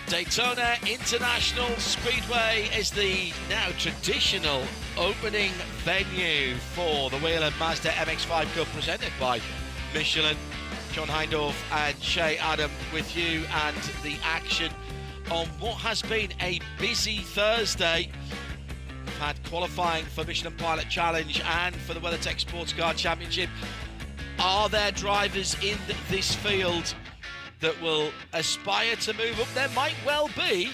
Daytona International Speedway is the now traditional opening venue for the Whelen Mazda MX-5 Cup presented by Michelin. John Hindorf and Shay Adam with you, and the action on what has been a busy Thursday. We've had qualifying for Michelin Pilot Challenge and for the WeatherTech Sports Car Championship. Are there drivers in this field that will aspire to move up? There might well be,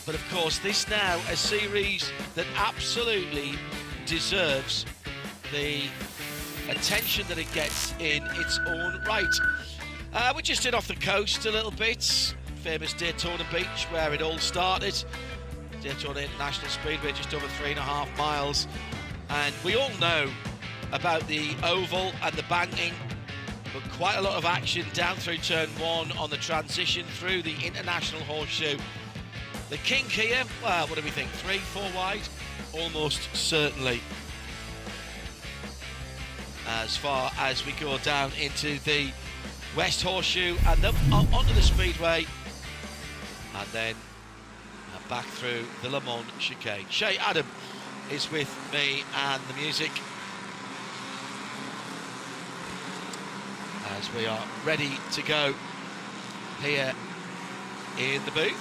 but of course this now a series that absolutely deserves the attention that it gets in its own right. We're just in off the coast a little bit, famous Daytona Beach where it all started. Daytona International Speedway, just over 3.5 miles, and we all know about the oval and the banking, but quite a lot of action down through turn 1 on the transition through the International Horseshoe. The kink here, well, what do we think, 3-4 wide? Almost certainly. As far as we go down into the West Horseshoe and then onto the Speedway, and then back through the Le Mans chicane. Shay Adam is with me and the music as we are ready to go here in the booth.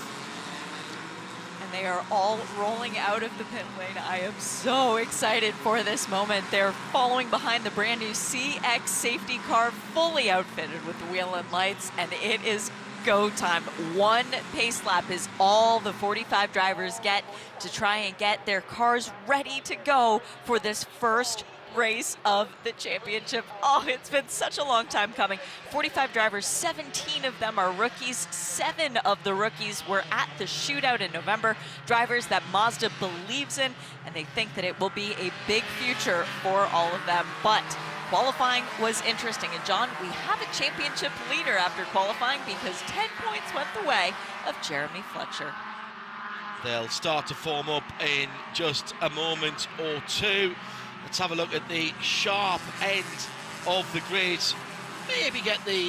And they are all rolling out of the pit lane. I am so excited for this moment. They're following behind the brand new CX safety car, fully outfitted with the Whelen lights, and it is go time. One pace lap is all the 45 drivers get to try and get their cars ready to go for this first race of the championship. Oh, it's been such a long time coming. 45 drivers, 17 of them are rookies. 7 of the rookies were at the shootout in November. Drivers that Mazda believes in, and they think that it will be a big future for all of them. But qualifying was interesting, and John, we have a championship leader after qualifying because 10 points went the way of Jeremy Fletcher. They'll start to form up in just a moment or two. Let's have a look at the sharp end of the grid. Maybe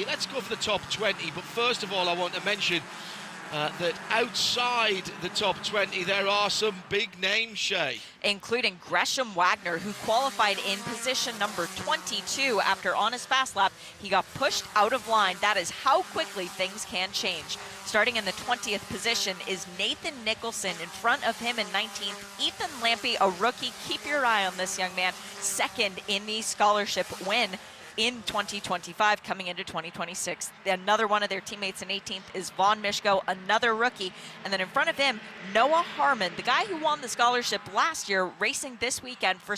let's go for the top 20, but first of all I want to mention that outside the top 20 there are some big names, Shay. Including Gresham Wagner, who qualified in position number 22 after on his fast lap he got pushed out of line. That is how quickly things can change. Starting in the 20th position is Nathan Nicholson. In front of him in 19th, Ethan Lampy, a rookie. Keep your eye on this young man. Second in the scholarship win in 2025, coming into 2026. Another one of their teammates in 18th is Vaughn Mishko, another rookie. And then in front of him, Noah Harmon, the guy who won the scholarship last year, racing this weekend for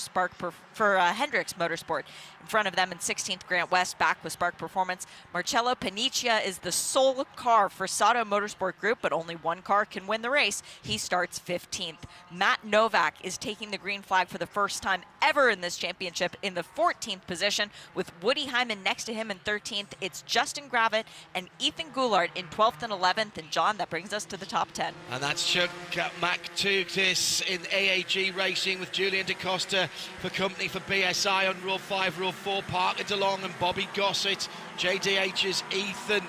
Hendricks Motorsport. In front of them in 16th, Grant West, back with Spark Performance. Marcello Paniccia is the sole car for Sato Motorsport Group, but only one car can win the race. He starts 15th. Matt Novak is taking the green flag for the first time ever in this championship in the 14th position, with Woody Hyman next to him in 13th. It's Justin Gravitt and Ethan Goulart in 12th and 11th. And John, that brings us to the top 10. And that's Chuck McTutis in AAG Racing with Julian DaCosta for company for BSI on Row 5, Row 4, Parker DeLong and Bobby Gossett. JDH's Ethan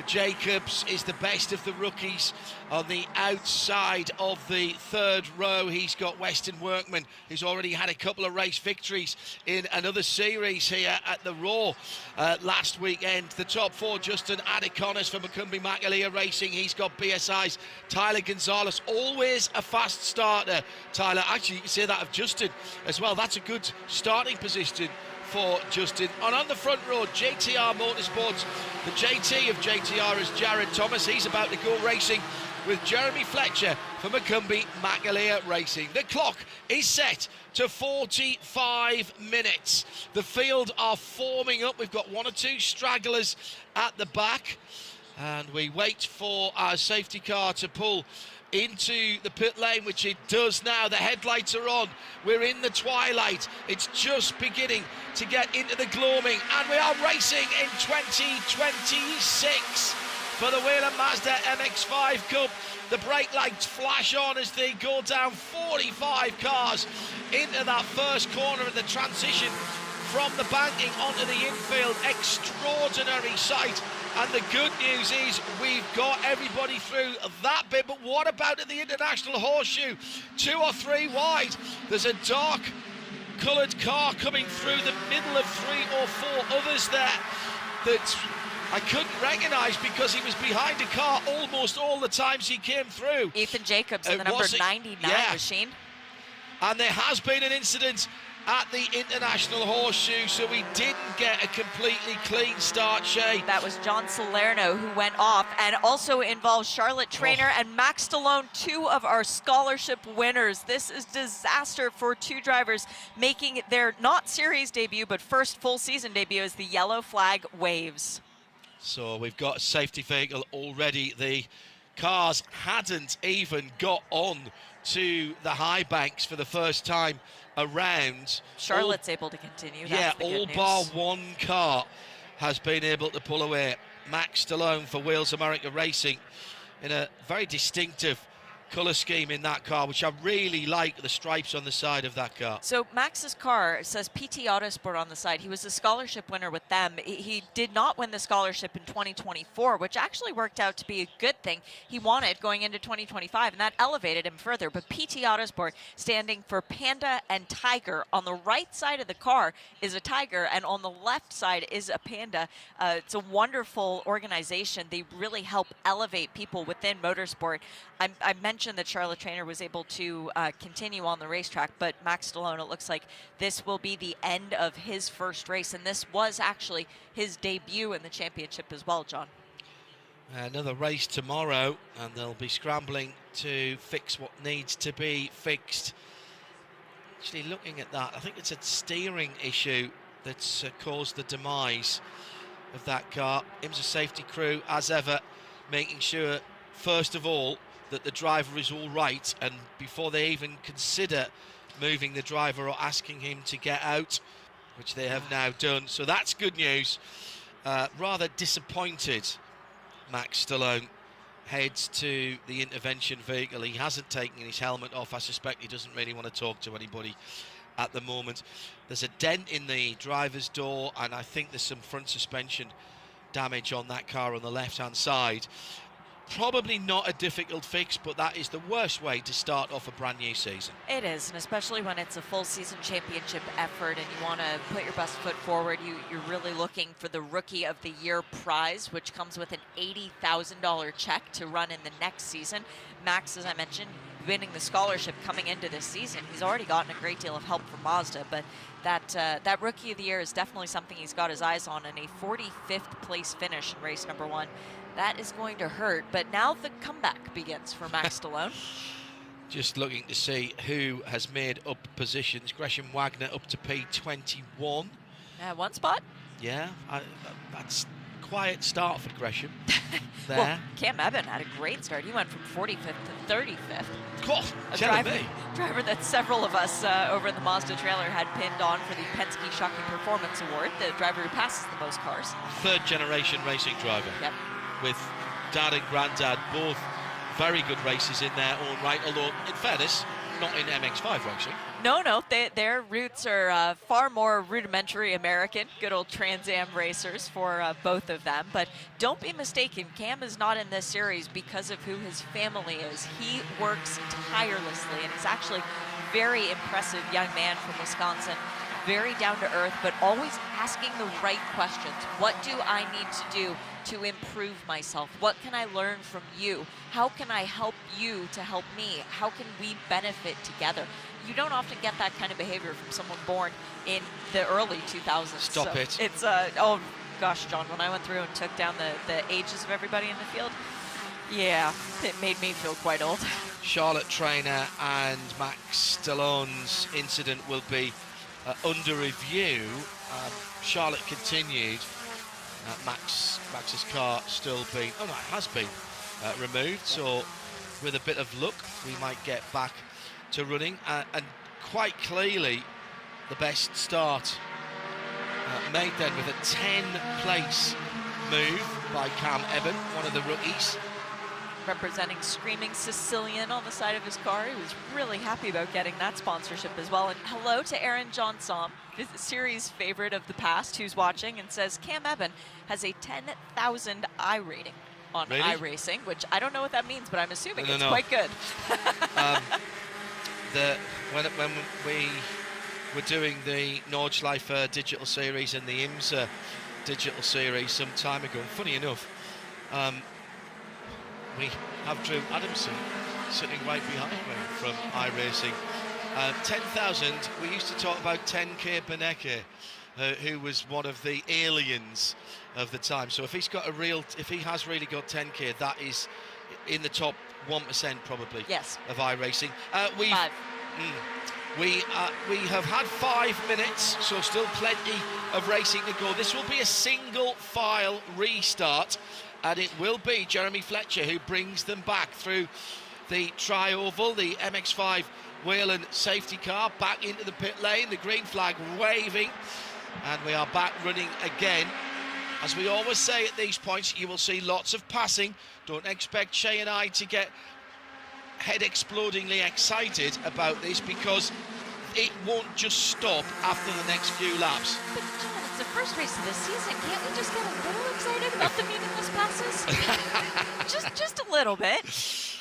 Jacobs is the best of the rookies. On the outside of the third row, he's got Weston Workman, who's already had a couple of race victories in another series here at the Raw last weekend. The top 4, Justin Adiconis for Macumbi Makalia Racing. He's got BSI's Tyler Gonzalez, always a fast starter. Tyler, actually you can say that of Justin as well. That's a good starting position for Justin. And on the front row, JTR Motorsports. The JT of JTR is Jared Thomas. He's about to go racing with Jeremy Fletcher for Macumbi Makalia Racing. The clock is set to 45 minutes. The field are forming up. We've got 1 or 2 stragglers at the back, and we wait for our safety car to pull into the pit lane, which it does now. The headlights are on. We're in the twilight. It's just beginning to get into the gloaming, and we are racing in 2026 for the Whelen Mazda MX-5 Cup. The brake lights flash on as they go down 45 cars into that first corner of the transition from the banking onto the infield. Extraordinary sight And the good news is we've got everybody through that bit, but what about at the International Horseshoe? 2 or 3 wide. There's a dark coloured car coming through the middle of 3 or 4 others there that I couldn't recognise because he was behind a car almost all the times he came through. Ethan Jacobs in the number 99 machine. And there has been an incident at the International Horseshoe, so we didn't get a completely clean start, Shay. That was John Salerno who went off, and also involves Charlotte Trainer and Max Stallone, 2 of our scholarship winners. This is disaster for 2 drivers making their not series debut, but first full season debut as the yellow flag waves. So we've got a safety vehicle already. The cars hadn't even got on to the high banks for the first time around. Charlotte's able to continue. Yeah, That's the all good bar news. 1 car has been able to pull away. Max Stallone for Wheels America Racing in a very distinctive colour scheme in that car, which I really like, the stripes on the side of that car. So Max's car says PT Autosport on the side. He was a scholarship winner with them. He did not win the scholarship in 2024, which actually worked out to be a good thing. He wanted going into 2025, and that elevated him further. But PT Autosport, standing for Panda and Tiger. On the right side of the car is a tiger, and on the left side is a panda. It's a wonderful organization. They really help elevate people within motorsport. I mentioned that Charlotte Trainer was able to continue on the racetrack, but Max Stallone, it looks like this will be the end of his first race, and this was actually his debut in the championship as well, John. Another race tomorrow, and they'll be scrambling to fix what needs to be fixed. Actually, looking at that, I think it's a steering issue that's caused the demise of that car. IMSA safety crew, as ever, making sure, first of all, that the driver is all right, and before they even consider moving the driver or asking him to get out, which they have now done. So that's good news. Rather disappointed, Max Stallone heads to the intervention vehicle. He hasn't taken his helmet off. I suspect he doesn't really want to talk to anybody at the moment. There's a dent in the driver's door, and I think there's some front suspension damage on that car on the left-hand side. Probably not a difficult fix, but that is the worst way to start off a brand new season. It is, and especially when it's a full season championship effort and you want to put your best foot forward. You're really looking for the Rookie of the Year prize, which comes with an $80,000 check to run in the next season. Max, as I mentioned, winning the scholarship coming into this season. He's already gotten a great deal of help from Mazda, but that Rookie of the Year is definitely something he's got his eyes on, and a 45th place finish in race number 1. That is going to hurt, but now the comeback begins for Max Stallone. Just looking to see who has made up positions. Gresham Wagner up to P21. 1 spot? Yeah, that's quiet start for Gresham. There. Well, Cam Eben had a great start. He went from 45th to 35th. Cool. A driver that several of us over in the Mazda trailer had pinned on for the Penske Shocking Performance Award, the driver who passes the most cars. 3rd generation racing driver. Yep. With dad and granddad, both very good races in their own right, although in fairness, not in MX-5 racing. No, their roots are far more rudimentary American, good old Trans Am racers for both of them. But don't be mistaken, Cam is not in this series because of who his family is. He works tirelessly, and he's actually a very impressive young man from Wisconsin. Very down to earth, but always asking the right questions. What do I need to do to improve myself? What can I learn from you? How can I help you to help me? How can we benefit together? You don't often get that kind of behavior from someone born in the early 2000s. Stop it. It's, oh gosh, John, when I went through and took down the ages of everybody in the field, yeah, it made me feel quite old. Charlotte Trainer and Max Stallone's incident will be under review. Charlotte continued. Max's car still being, oh no, it has been removed. So with a bit of luck, we might get back to running. And quite clearly, the best start made then with a 10-place move by Cam Eben, one of the rookies. representing Screaming Sicilian on the side of his car. He was really happy about getting that sponsorship as well. And hello to Aaron Johnson, the series favorite of the past, who's watching and says Cam Evan has a 10,000 I rating on iRacing, which I don't know what that means, but I'm assuming it's quite good. When we were doing the Nordschleife digital series and the IMSA digital series some time ago, funny enough, we have Drew Adamson sitting right behind me from iRacing. 10,000, we used to talk about 10K Beneke, who was one of the aliens of the time. So if he has really got 10K, that is in the top 1% probably of iRacing. We have had 5 minutes, so still plenty of racing to go. This will be a single file restart, and it will be Jeremy Fletcher who brings them back through the tri-oval, the MX-5 Whelen safety car, back into the pit lane, the green flag waving, and we are back running again. As we always say at these points, you will see lots of passing. Don't expect Shay and I to get head-explodingly excited about this, because it won't just stop after the next few laps. But John, it's the first race of the season. Can't we just get a little excited about the meaningless passes? just a little bit.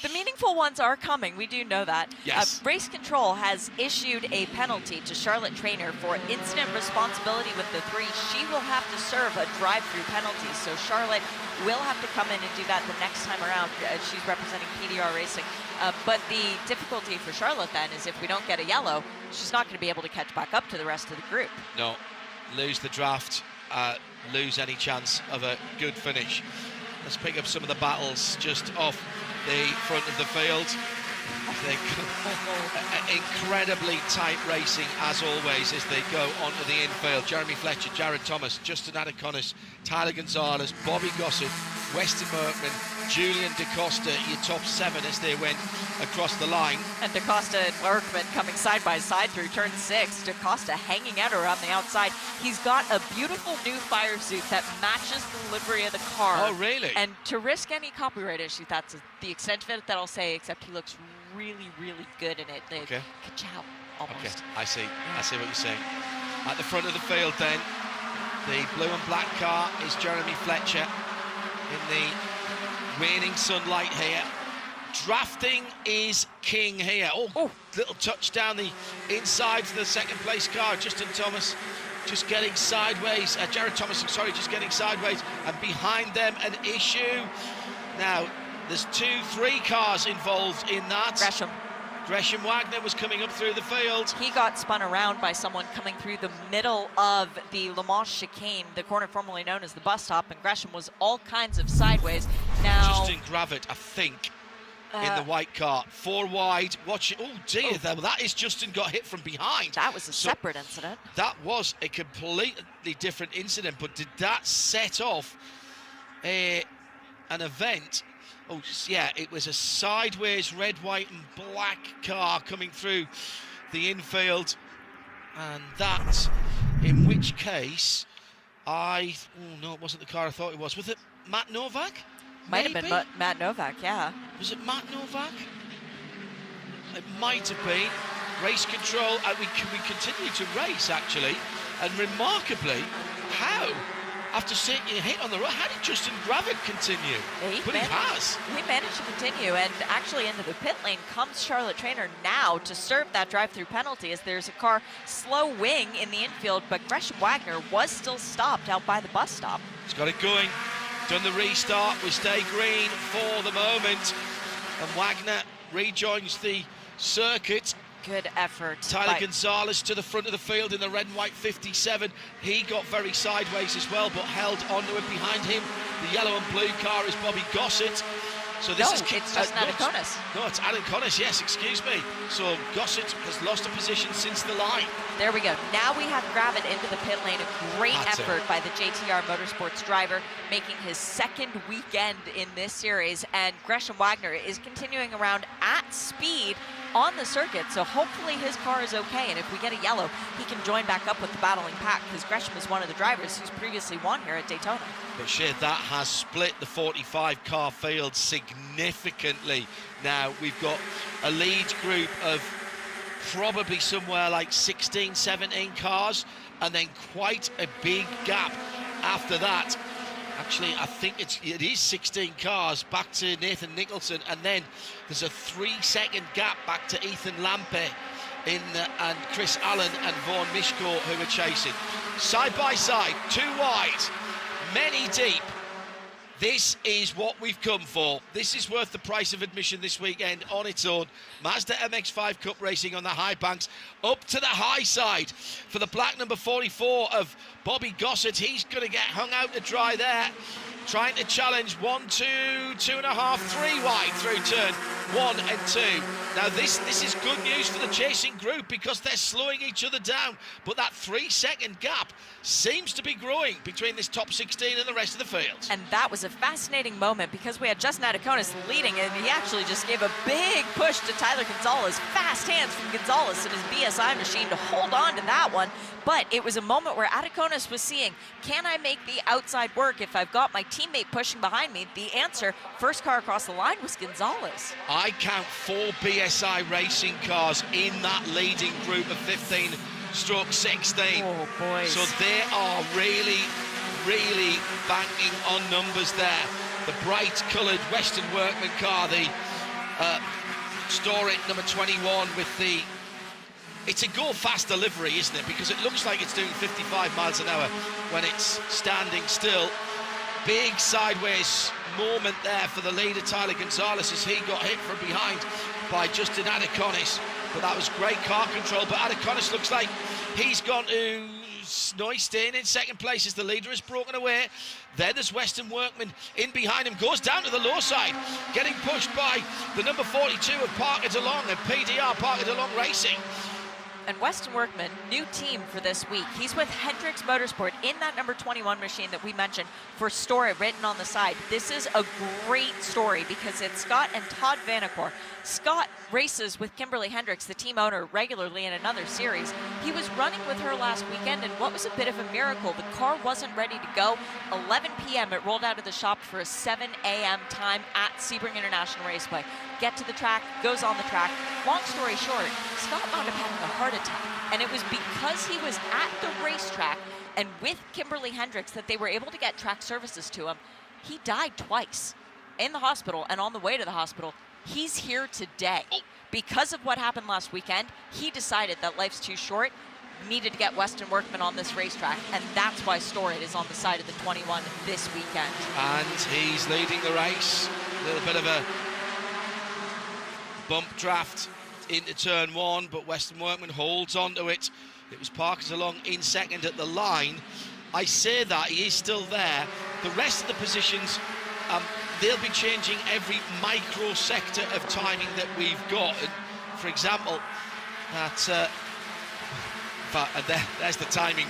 The meaningful ones are coming. We do know that. Yes. Race Control has issued a penalty to Charlotte Trainer for incident responsibility with the 3. She will have to serve a drive-through penalty, so Charlotte will have to come in and do that the next time around. She's representing PDR Racing. But the difficulty for Charlotte then is if we don't get a yellow, she's not going to be able to catch back up to the rest of the group. No, lose the draft, lose any chance of a good finish. Let's pick up some of the battles just off the front of the field. Incredibly tight racing as always as they go onto the infield. Jeremy Fletcher, Jared Thomas, Justin Adaconis, Tyler Gonzalez, Bobby Gossett, Weston Merkman, Julian DaCosta, your top 7 as they went across the line. And DaCosta and Merkman coming side by side through turn 6. DaCosta hanging out around the outside. He's got a beautiful new fire suit that matches the livery of the car. Oh, really? And to risk any copyright issue, that's the extent of it that I'll say, except he looks really, really good in it. Okay. Ka-chow, almost. Okay, I see what you're saying. At the front of the field then, the blue and black car is Jeremy Fletcher in the waning sunlight here. Drafting is king here. Oh, little touch down the inside for the second place car. Justin Thomas just getting sideways. Jared Thomas, sorry, just getting sideways. And behind them, an issue. Now, there's 2-3 cars involved in that. Gresham Wagner was coming up through the field. He got spun around by someone coming through the middle of the Le Mans chicane, the corner formerly known as the bus stop, and Gresham was all kinds of sideways. Now, Justin Gravitt, I think, in the white car. 4 wide. Watch it. Oh, dear. That is Justin got hit from behind. That was a separate incident. That was a completely different incident, but did that set off an event? Oh, yeah, it was a sideways red, white and black car coming through the infield. And that, in which case, no, it wasn't the car I thought it was. Was it Matt Novak? Might have been Matt Novak, yeah. Was it Matt Novak? It might have been. Race Control, we continue to race, actually. And remarkably, after taking a hit on the road, how did Justin Gravitt continue? He has. He managed to continue, and actually into the pit lane comes Charlotte Trainer now to serve that drive-through penalty, as there's a car slow wing in the infield, but Gresham Wagner was still stopped out by the bus stop. He's got it going. Done the restart. We stay green for the moment, and Wagner rejoins the circuit. Good effort. Tyler Gonzalez to the front of the field in the red and white 57. He got very sideways as well, but held onto it. Behind him, the yellow and blue car is Bobby Gossett. So this is it's just Adaconis. No, it's Adaconis, yes, excuse me. So Gossett has lost a position since the line. There we go. Now we have Gravitt into the pit lane. A great effort by the JTR Motorsports driver, making his 2nd weekend in this series. And Gresham Wagner is continuing around at speed on the circuit, so hopefully his car is okay, and if we get a yellow, he can join back up with the battling pack, because Gresham is one of the drivers who's previously won here at Daytona. But Shea, that has split the 45 car field significantly. Now we've got a lead group of probably somewhere like 16, 17 cars, and then quite a big gap after that. Actually, I think it is 16 cars back to Nathan Nicholson, and then there's a 3-second gap back to Ethan Lampe and Chris Allen and Vaughan Mishko, who are chasing. Side by side, 2 wide, many deep. This is what we've come for. This is worth the price of admission this weekend on its own. Mazda MX-5 Cup racing on the high banks, up to the high side for the black number 44 of Bobby Gossett. He's going to get hung out to dry there, trying to challenge 1, 2, 2.5, 3 wide through turn 1 and 2. Now this is good news for the chasing group, because they're slowing each other down, but that 3-second gap seems to be growing between this top 16 and the rest of the field. And that was a fascinating moment, because we had Justin Adaconis leading, and he actually just gave a big push to Tyler Gonzalez. Fast hands from Gonzalez and his BSI machine to hold on to that one. But it was a moment where Adaconis was seeing, can I make the outside work if I've got my teammate pushing behind me? The answer, first car across the line, was Gonzalez. I count 4 BSI racing cars in that leading group of 15 stroke 16. Oh, boys. So they are really, really banking on numbers there. The bright coloured Western Workman car, the Storic number 21 with the... It's a go-fast delivery, isn't it? Because it looks like it's doing 55 miles an hour when it's standing still. Big sideways moment there for the leader, Tyler Gonzalez, as he got hit from behind by Justin Adaconis. But that was great car control. But Adaconis looks like he's gone to... No, he's staying in second place as the leader is broken away. Then there's Western Workman in behind him, goes down to the low side, getting pushed by the number 42 of Parker DeLong and PDR Parker DeLong Racing. And Weston Workman, new team for this week. He's with Hendricks Motorsport in that number 21 machine that we mentioned for Story written on the side. This is a great story because it's Scott and Todd Vanacore. Scott races with Kimberly Hendricks, the team owner, regularly in another series. He was running with her last weekend, and what was a bit of a miracle, the car wasn't ready to go. 11 p.m. it rolled out of the shop for a 7 a.m. time at Sebring International Raceway. Get to the track, goes on the track. Long story short, Scott wound up having a heart attack, and it was because he was at the racetrack and with Kimberly Hendricks that they were able to get track services to him. He died twice in the hospital and on the way to the hospital. He's here today. Because of what happened last weekend, he decided that life's too short, needed to get Weston Workman on this racetrack, and that's why Storit is on the side of the 21 this weekend. And he's leading the race. A little bit of a bump draft into turn 1, but Weston Workman holds on to it. It was Parker DeLong in second at the line. I say that, he is still there. The rest of the positions, they'll be changing every microsector of timing that we've got. And for example, that there's the timing.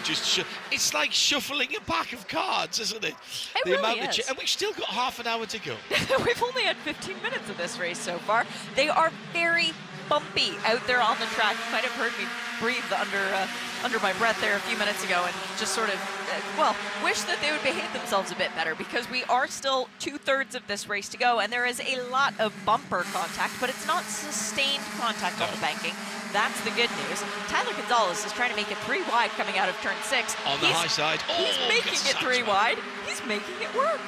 It's like shuffling a pack of cards, isn't it? It the really amount is. And we've still got half an hour to go. We've only had 15 minutes of this race so far. They are very bumpy out there on the track. You might have heard me breathe under my breath there a few minutes ago, and just sort of, well, wish that they would behave themselves a bit better, because we are still 2/3 of this race to go, and there is a lot of bumper contact, but it's not sustained contact on the banking. That's the good news. Tyler Gonzalez is trying to make it 3 wide coming out of turn 6. On the high side. He's making it 3 wide. He's making it work.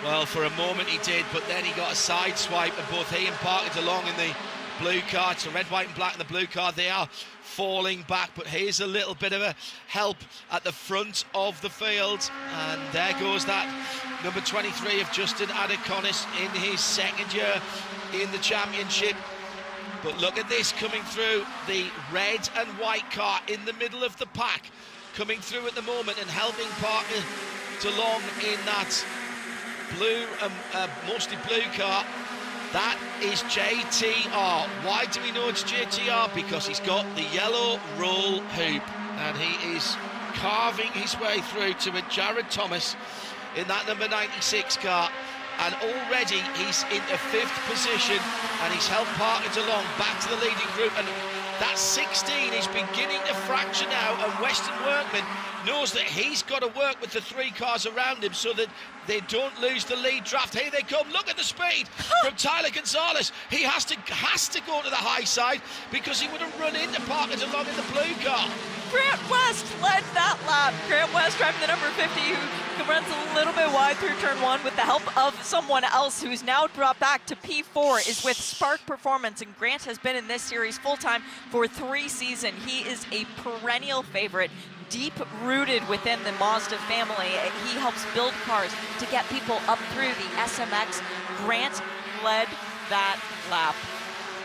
Well, for a moment he did, but then he got a side swipe, and both he and Parker DeLong in the blue car, so red, white and black in the blue car, they are falling back, but here's a little bit of a help at the front of the field, and there goes that number 23 of Justin Adaconis in his second year in the championship. But look at this coming through, the red and white car in the middle of the pack, coming through at the moment and helping Parker DeLong in that blue, mostly blue car. That is JTR. Why do we know it's JTR? Because he's got the yellow roll hoop, and he is carving his way through to a Jared Thomas in that number 96 car. and already he's into 5th position, and he's helped Parkins along back to the leading group, and that 16 is beginning to fracture now, and Western Workman knows that he's got to work with the 3 cars around him so that they don't lose the lead draft. Here they come. Look at the speed from Tyler Gonzalez. He has to go to the high side because he would have run into Parkins along in the blue car. Grant West led that lap. Grant West driving the number 50, who runs a little bit wide through turn 1 with the help of someone else who's now dropped back to P4, is with Spark Performance, and Grant has been in this series full-time for 3 seasons. He is a perennial favorite, deep-rooted within the Mazda family. He helps build cars to get people up through the SMX. Grant led that lap.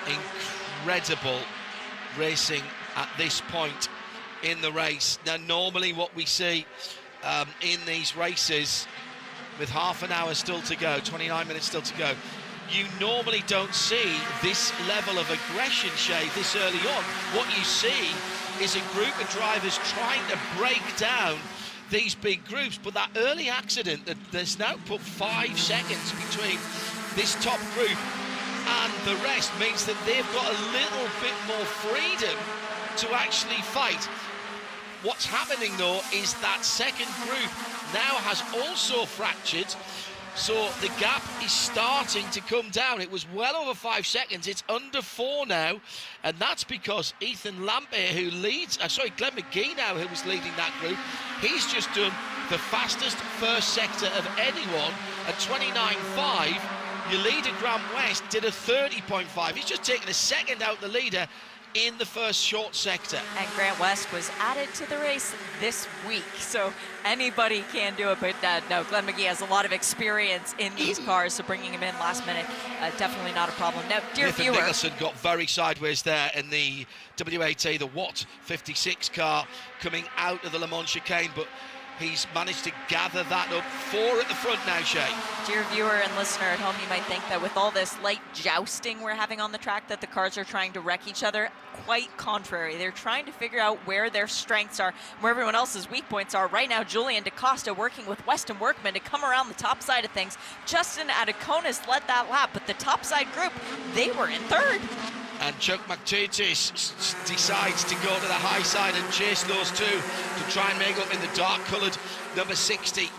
Incredible racing at this point in the race. Now, normally what we see in these races, with half an hour still to go, 29 minutes still to go, you normally don't see this level of aggression, Shay, this early on. What you see is a group of drivers trying to break down these big groups, but that early accident that there's now put 5 seconds between this top group and the rest means that they've got a little bit more freedom to actually fight. What's happening though is that second group now has also fractured, so the gap is starting to come down. It was well over 5 seconds, it's under 4 now, and that's because Ethan Lampere, who leads, Glenn McGee now, who was leading that group, he's just done the fastest first sector of anyone at 29.5. Your leader, Grant West, did a 30.5. He's just taken a second out the leader in the first short sector. And Grant West was added to the race this week, so anybody can do it, but no, Glenn McGee has a lot of experience in these cars, so bringing him in last minute, definitely not a problem. Now, dear Nathan viewer, Nicholson got very sideways there in the WAT, the Watt 56 car coming out of the Le Mans chicane, but he's managed to gather that up. 4 at the front now, Shay. dear viewer and listener at home, you might think that with all this light jousting we're having on the track that the cars are trying to wreck each other. Quite contrary. They're trying to figure out where their strengths are, where everyone else's weak points are. Right now, Julian DaCosta working with Weston Workman to come around the top side of things. Justin Adakonis led that lap, but the top side group, they were in 3rd. And Chuck McTutis decides to go to the high side and chase those 2 to try and make up in the dark-coloured number 60.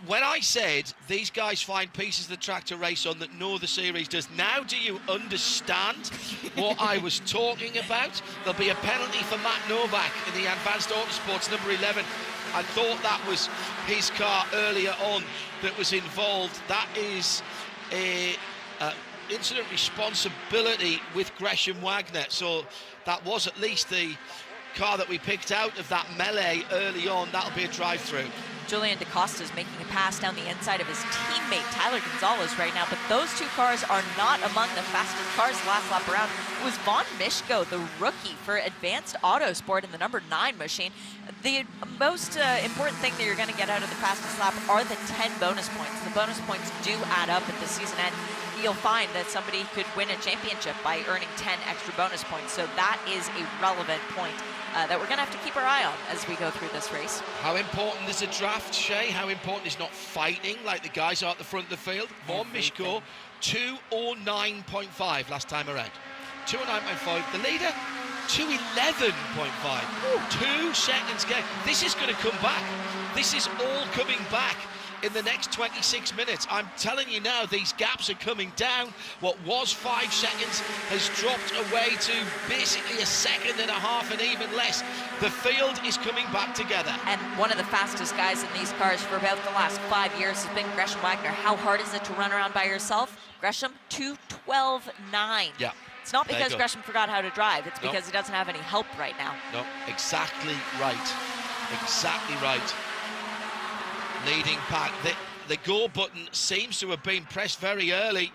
When I said these guys find pieces of the track to race on that no other series does, now do you understand what I was talking about? There'll be a penalty for Matt Novak in the Advanced Autosports number 11. I thought that was his car earlier on that was involved. That is a incident responsibility with Gresham Wagner, so that was at least the car that we picked out of that melee early on. That'll be a drive-through. Julian DaCosta is making a pass down the inside of his teammate Tyler Gonzalez right now, but those 2 cars are not among the fastest cars last lap around. It was Von Mishko, the rookie for Advanced Autosport in the number 9 machine. The most important thing that you're going to get out of the fastest lap are the 10 bonus points. The bonus points do add up at the season end. You'll find that somebody could win a championship by earning 10 extra bonus points, so that is a relevant point that we're going to have to keep our eye on as we go through this race. How important is a draft, Shay? How important is not fighting like the guys are at the front of the field? Von Mishko, 2:09.5 last time around. 2:09.5. The leader, 2:11.5. 2 seconds gap. This is going to come back. This is all coming back in the next 26 minutes. I'm telling you now, these gaps are coming down. What was 5 seconds has dropped away to basically 1.5 seconds and even less. The field is coming back together. And one of the fastest guys in these cars for about the last 5 years has been Gresham Wagner. How hard is it to run around by yourself? Gresham, 2:12.9. Yeah. It's not because Gresham forgot how to drive, it's because he doesn't have any help right now. No, exactly right. Exactly right. Leading pack. The go button seems to have been pressed very early.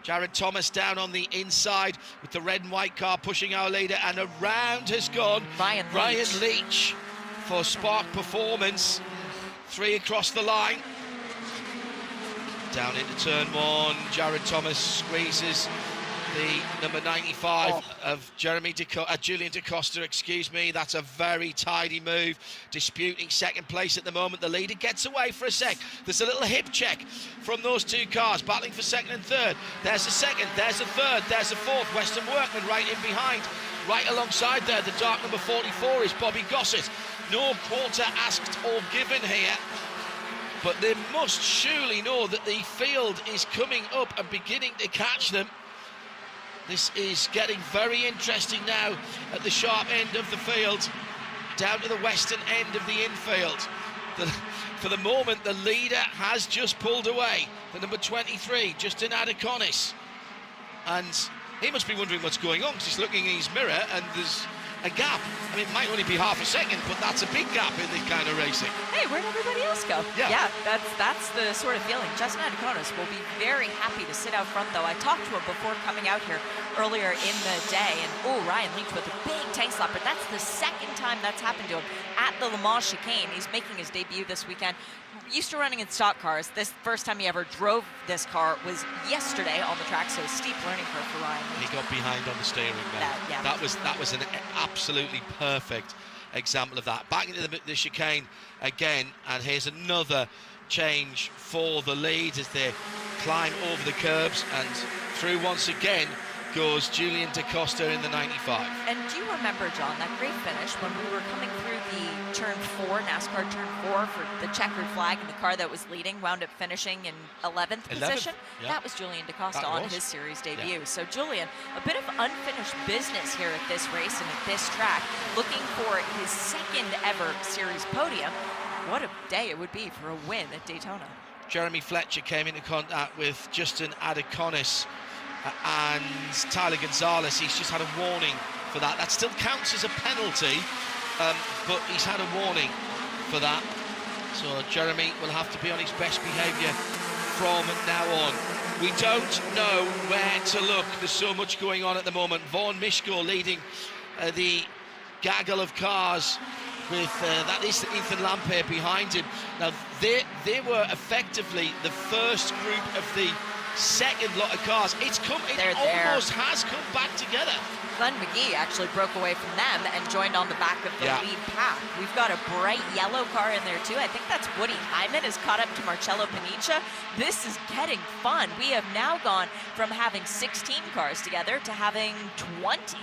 Jared Thomas down on the inside with the red and white car pushing our leader, and a round has gone. Ryan Leach for Spark Performance. 3 across the line. Down into turn 1. Jared Thomas squeezes the number 95 of Julian DaCosta, excuse me. That's a very tidy move, disputing second place at the moment. The leader gets away for a sec. There's a little hip check from those two cars, battling for second and third. There's a second, there's a third, there's a fourth. Western Workman right in behind. Right alongside there, the dark number 44 is Bobby Gossett. No quarter asked or given here, but they must surely know that the field is coming up and beginning to catch them. This is getting very interesting now at the sharp end of the field, down to the western end of the infield. For the moment, the leader has just pulled away, the number 23, Justin Adeconis. And he must be wondering what's going on, because he's looking in his mirror and there's a gap. I mean, it might only be half a second, but that's a big gap in this kind of racing. Hey, where'd everybody else go? Yeah, that's the sort of feeling. Justin Adeconis will be very happy to sit out front, though. I talked to him before coming out here earlier in the day, and Ryan Leach with a big tank slapper. That's the second time that's happened to him at the Le Mans chicane. He's making his debut this weekend. Used to running in stock cars. This first time he ever drove this car was yesterday on the track, so steep learning curve for Ryan Leach. He got behind on the steering there. That was an absolutely perfect example of that. Back into the chicane again, and here's another change for the lead as they climb over the curbs, and through once again goes Julian DaCosta in the 95. And do you remember, John, that great finish when we were coming through the turn 4, NASCAR turn 4 for the checkered flag, and the car that was leading wound up finishing in 11th position? Yeah. That was Julian DaCosta on his series debut. Yeah. So Julian, a bit of unfinished business here at this race and at this track, looking for his second ever series podium. What a day it would be for a win at Daytona. Jeremy Fletcher came into contact with Justin Adeconis and Tyler Gonzalez. He's just had a warning for that. That still counts as a penalty, but he's had a warning for that. So Jeremy will have to be on his best behaviour from now on. We don't know where to look. There's so much going on at the moment. Vaughan Mishko leading the gaggle of cars with that is Ethan Lampere behind him. Now they were effectively the first group of the second lot of cars. It almost has come back together. Glenn McGee actually broke away from them and joined on the back of the lead pack. We've got a bright yellow car in there too. I think that's Woody Hyman has caught up to Marcello Paniccia. This is getting fun. We have now gone from having 16 cars together to having 20.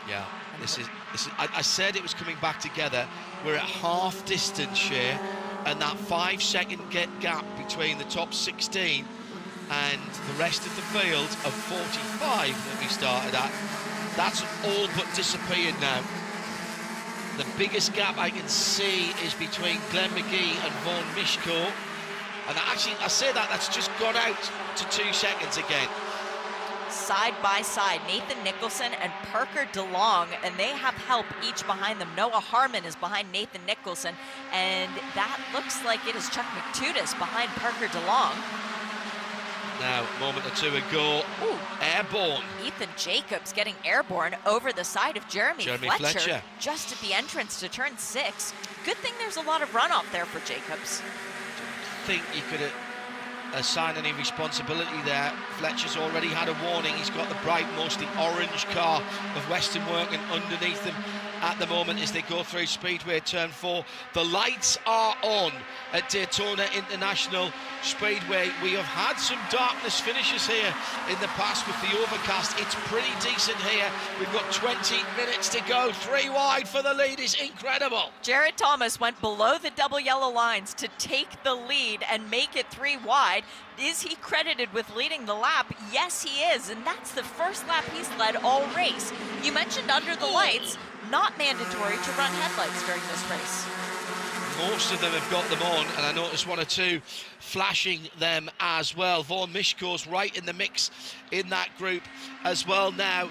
Yeah, I said it was coming back together. We're at half distance here, and that 5-second gap between the top 16 and the rest of the field of 45 that we started at, that's all but disappeared now. The biggest gap I can see is between Glenn McGee and Vaughan Mishko, and actually I say that's just gone out to 2 seconds again. Side by side, Nathan Nicholson and Parker DeLong, and they have help each behind them. Noah Harmon is behind Nathan Nicholson, and that looks like it is Chuck McTutis behind Parker DeLong. Now, a moment or two ago, airborne. Ethan Jacobs getting airborne over the side of Jeremy Fletcher, just at the entrance to turn 6. Good thing there's a lot of runoff there for Jacobs. I think you could assign any responsibility there. Fletcher's already had a warning. He's got the bright, mostly orange car of Western Workman underneath them at the moment as they go through Speedway turn 4. The lights are on at Daytona International Speedway. We have had some darkness finishes here in the past with the overcast. It's pretty decent here. We've got 20 minutes to go. 3 wide for the lead is incredible. Jared Thomas went below the double yellow lines to take the lead and make it 3 wide. Is he credited with leading the lap? Yes, he is, and that's the first lap he's led all race. You mentioned under the lights, not mandatory to run headlights during this race. Most of them have got them on, and I noticed 1 or 2 flashing them as well. Vaughan Mishko's right in the mix in that group as well. Now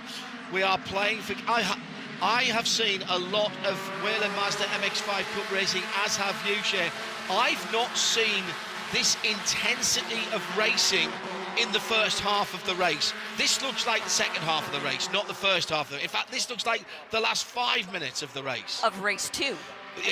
we are playing for I have seen a lot of Whelen Mazda MX-5 Cup racing, as have you, Shane. I've not seen this intensity of racing in the first half of the race. This looks like the second half of the race, not the first half of it. In fact, this looks like the last 5 minutes of the race. Of race 2.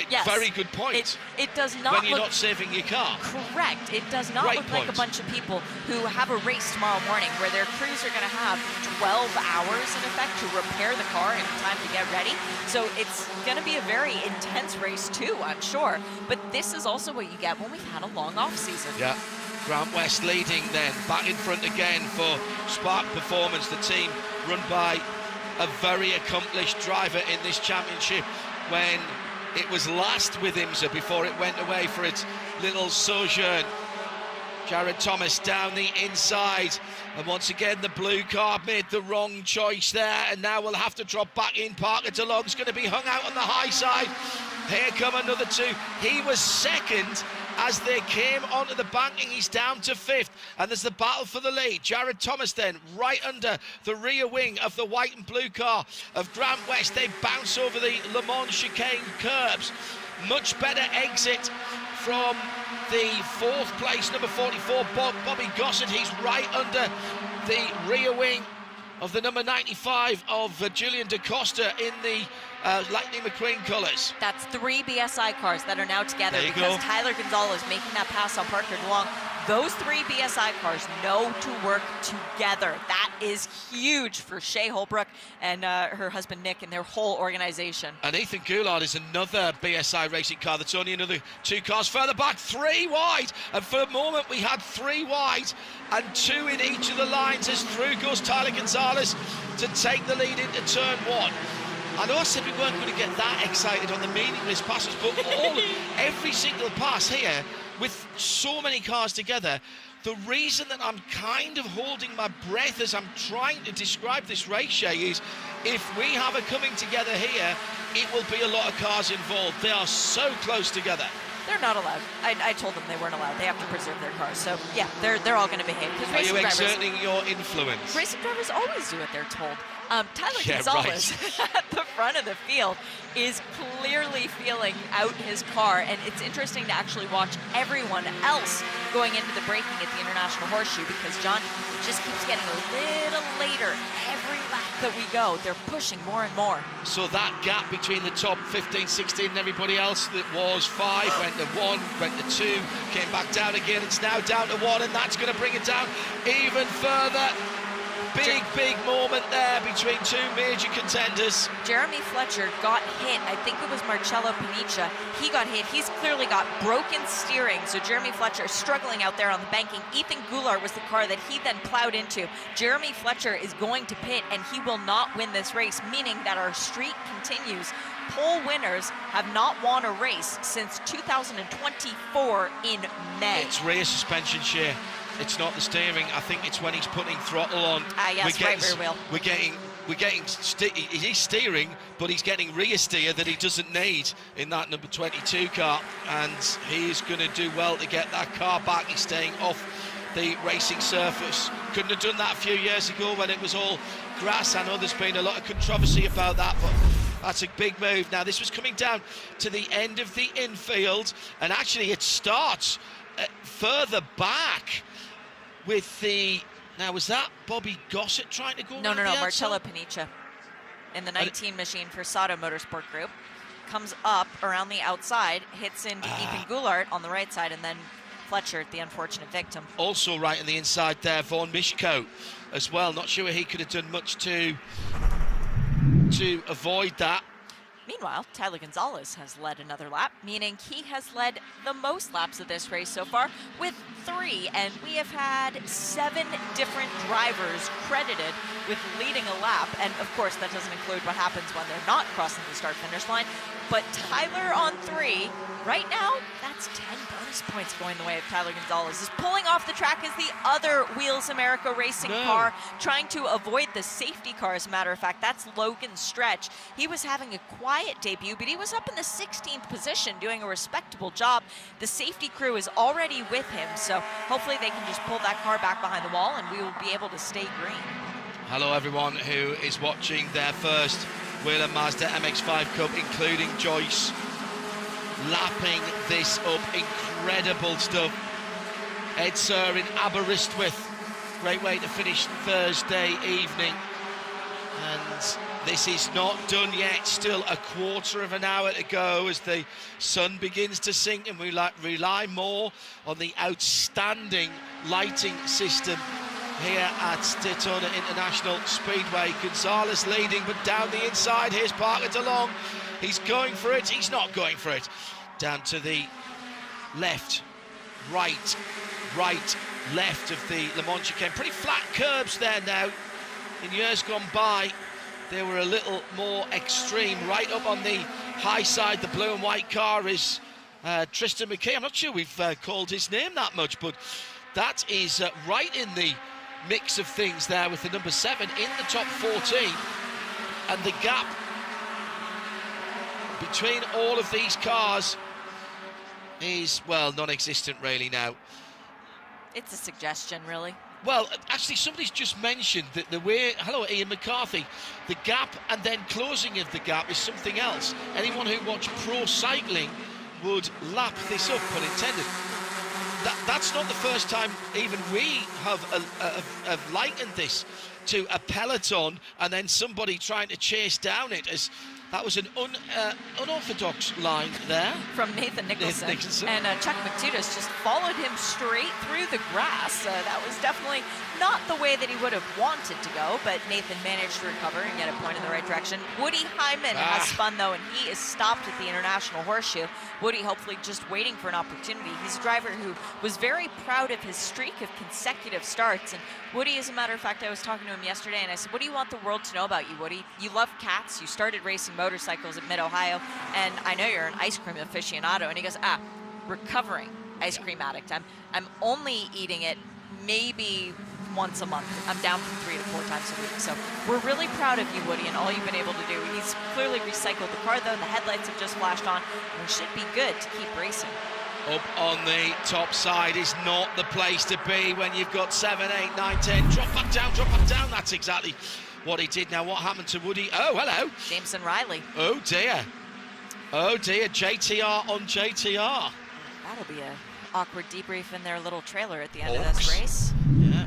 Yes. Very good point. It does not when you're look not saving your car. correct. It does not Great look like a point. bunch of people who have a race tomorrow morning where their crews are going to have 12 hours in effect to repair the car in time to get ready. So it's going to be a very intense race too, I'm sure. But this is also what you get when we've had a long off season. Yeah. Grant West leading then, back in front again for Spark Performance, the team run by a very accomplished driver in this championship when it was last with IMSA before it went away for its little sojourn. Jared Thomas down the inside, and once again the blue car made the wrong choice there, and now we'll have to drop back in. Parker DeLong's going to be hung out on the high side. Here come another two. He was second as they came onto the banking. He's down to fifth, and there's the battle for the lead. Jared Thomas then right under the rear wing of the white and blue car of Grant West. They bounce over the Le Mans chicane curbs. Much better exit from the fourth place, number 44, Bobby Gossett. He's right under the rear wing of the number 95 of Julian DaCosta in the Lightning McQueen colours. That's 3 BSI cars that are now together because go. Tyler Gonzalez making that pass on Parker DeLong. Those 3 BSI cars know to work together. That is huge for Shea Holbrook and her husband Nick and their whole organization. And Ethan Goulard is another BSI racing car that's only another 2 cars further back, 3 wide. And for a moment we had 3 wide and 2 in each of the lines as through goes Tyler Gonzalez to take the lead into turn 1. I know I said we weren't going to get that excited on the meaningless passes, but every single pass here, with so many cars together, the reason that I'm kind of holding my breath as I'm trying to describe this race, Shay, is if we have a coming together here, it will be a lot of cars involved. They are so close together. They're not allowed. I told them they weren't allowed. They have to preserve their cars. So, yeah, they're all going to behave. Are you exerting your influence? Racing drivers always do what they're told. Tyler Yeah, Gonzalez at the front of the field is clearly feeling out his car, and it's interesting to actually watch everyone else going into the braking at the International Horseshoe because, John, it just keeps getting a little later every lap that we go. They're pushing more and more. So that gap between the top 15, 16 and everybody else that was 5 went to 1, went to 2, came back down again. It's now down to 1, and that's going to bring it down even further. Big moment there between 2 major contenders. Jeremy Fletcher got hit. I think it was Marcello Panicia. He got hit. He's clearly got broken steering. So Jeremy Fletcher is struggling out there on the banking. Ethan Goulart was the car that he then plowed into. Jeremy Fletcher is going to pit, and he will not win this race, meaning that our streak continues. Pole winners have not won a race since 2024 in May. It's rear suspension, Shea. It's not the steering. I think it's when he's putting throttle on. Yes, right rear wheel. He's steering, but he's getting rear steer that he doesn't need in that number 22 car, and he's going to do well to get that car back. He's staying off the racing surface. Couldn't have done that a few years ago when it was all grass. I know there's been a lot of controversy about that, but that's a big move. Now, this was coming down to the end of the infield, and actually it starts further back with the... Now, was that Bobby Gossett trying to go? No, Marcello Panicia in the 19 machine for Sato Motorsport Group. Comes up around the outside, hits into Ethan Goulart on the right side, and then Fletcher, the unfortunate victim. Also right on the inside there, Vaughn Mishko as well. Not sure he could have done much to avoid that. Meanwhile, Tyler Gonzalez has led another lap, meaning he has led the most laps of this race so far with 3, and we have had 7 different drivers credited with leading a lap, and of course that doesn't include what happens when they're not crossing the start-finish line, but Tyler on 3, right now, that's 10 bonus points going the way of Tyler Gonzalez. Is pulling off the track as the other Wheels America racing car, trying to avoid the safety car, as a matter of fact. That's Logan Stretch. He was having a quiet debut, but he was up in the 16th position doing a respectable job. The safety crew is already with him, so hopefully they can just pull that car back behind the wall and we will be able to stay green. Hello everyone who is watching their first Whelen Mazda MX-5 Cup, including Joyce, lapping this up. Incredible stuff. Ed Sir in Aberystwyth. Great way to finish Thursday evening. And this is not done yet. Still a quarter of an hour to go as the sun begins to sink, and we rely more on the outstanding lighting system here at Daytona International Speedway. Gonzalez leading, but down the inside, here's Parker DeLong. He's going for it, he's not going for it. Down to the left, right, left of the Le Mans chicane. Pretty flat curbs there now. In years gone by, they were a little more extreme. Right up on the high side, the blue and white car is Tristan McKay. I'm not sure we've called his name that much, but that is right in the mix of things there with the number 7 in the top 14. And the gap between all of these cars is, well, non-existent really now. It's a suggestion, really. Well, actually, somebody's just mentioned that the way, hello, Ian McCarthy, the gap and then closing of the gap is something else. Anyone who watched pro cycling would lap this up, pun intended. That's not the first time even we have likened this to a peloton and then somebody trying to chase down it, as that was an unorthodox line there. From Nathan Nicholson. And Chuck McTutis just followed him straight through the grass. That was definitely not the way that he would have wanted to go, but Nathan managed to recover and get a point in the right direction. Woody Hyman has spun, though, and he is stopped at the International Horseshoe. Woody hopefully just waiting for an opportunity. He's a driver who was very proud of his streak of consecutive starts. And Woody, as a matter of fact, I was talking to him yesterday, and I said, what do you want the world to know about you, Woody? You love cats. You started racing motorcycles at Mid-Ohio, and I know you're an ice cream aficionado. And he goes, recovering ice cream addict. I'm only eating it maybe once a month. I'm down from 3 to 4 times a week. So we're really proud of you, Woody, and all you've been able to do. He's clearly recycled the car, though. The headlights have just flashed on, and we should be good to keep racing. Up on the top side is not the place to be when you've got 7, 8, 9, 10. Drop back down. That's exactly what he did. Now, what happened to Woody? Oh, hello. Jameson Riley. Oh, dear. JTR on JTR. That'll be an awkward debrief in their little trailer at the end of this race. Yeah.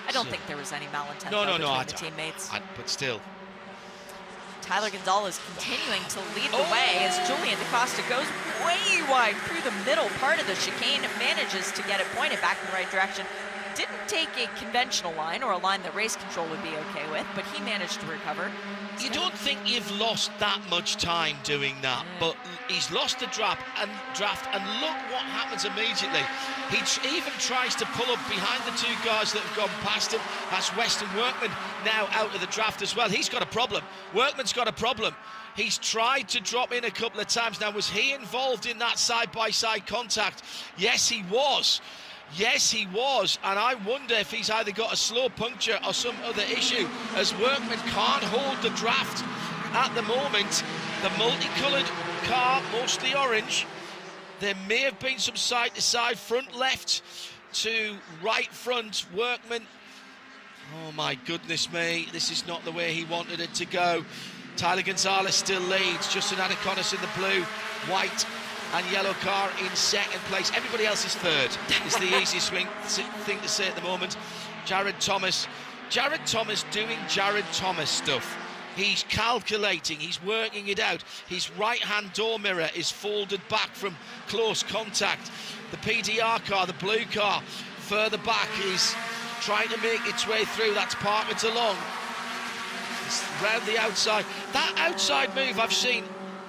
I don't think there was any malintent between the teammates. But still. Tyler Gonzalez continuing to lead the way as Julian DaCosta goes way wide through the middle part of the chicane, manages to get it pointed back in the right direction. Didn't take a conventional line or a line that race control would be okay with, but he managed to recover. You don't think you've lost that much time doing that, but he's lost the draft, and look what happens immediately. He even tries to pull up behind the 2 guys that have gone past him. That's Weston Workman now out of the draft as well. He's got a problem. Workman's got a problem. He's tried to drop in a couple of times. Now, was he involved in that side-by-side contact? Yes, he was. Yes, he was, and I wonder if he's either got a slow puncture or some other issue, as Workman can't hold the draft at the moment. The multicoloured car, mostly orange. There may have been some side-to-side, front left to right front. Workman, oh my goodness me, this is not the way he wanted it to go. Tyler Gonzalez still leads. Justin Anaconis in the blue, white and yellow car in second place. Everybody else is third. It's the easiest thing to say at the moment. Jared Thomas doing Jared Thomas stuff. He's calculating, he's working it out. His right-hand door mirror is folded back from close contact. The PDR car, the blue car, further back is trying to make its way through. That's Parker DeLong. It's round the outside. That outside move I've seen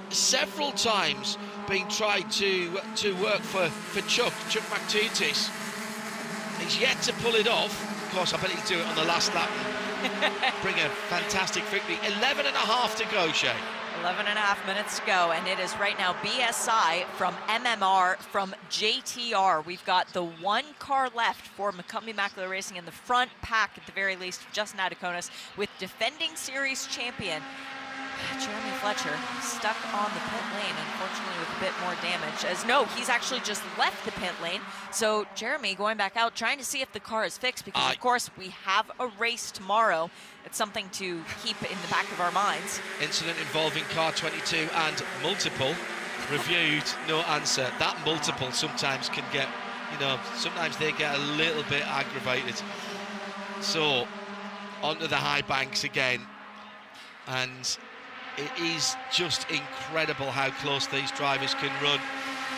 several times being tried to work for Chuck McTutis. He's yet to pull it off. Of course, I bet he'll do it on the last lap and bring a fantastic victory. 11 and a half to go, Shay. 11 and a half minutes to go, and it is right now BSI from MMR from JTR. We've got the 1 car left for McCumbee Macula Racing in the front pack, at the very least, Justin Adaconis, with defending series champion Jeremy Fletcher stuck on the pit lane, unfortunately with a bit more damage. He's actually just left the pit lane. So Jeremy going back out, trying to see if the car is fixed, because of course we have a race tomorrow. It's something to keep in the back of our minds. Incident involving car 22 and multiple reviewed, no answer. That multiple sometimes can get, sometimes they get a little bit aggravated. So onto the high banks again. And it is just incredible how close these drivers can run.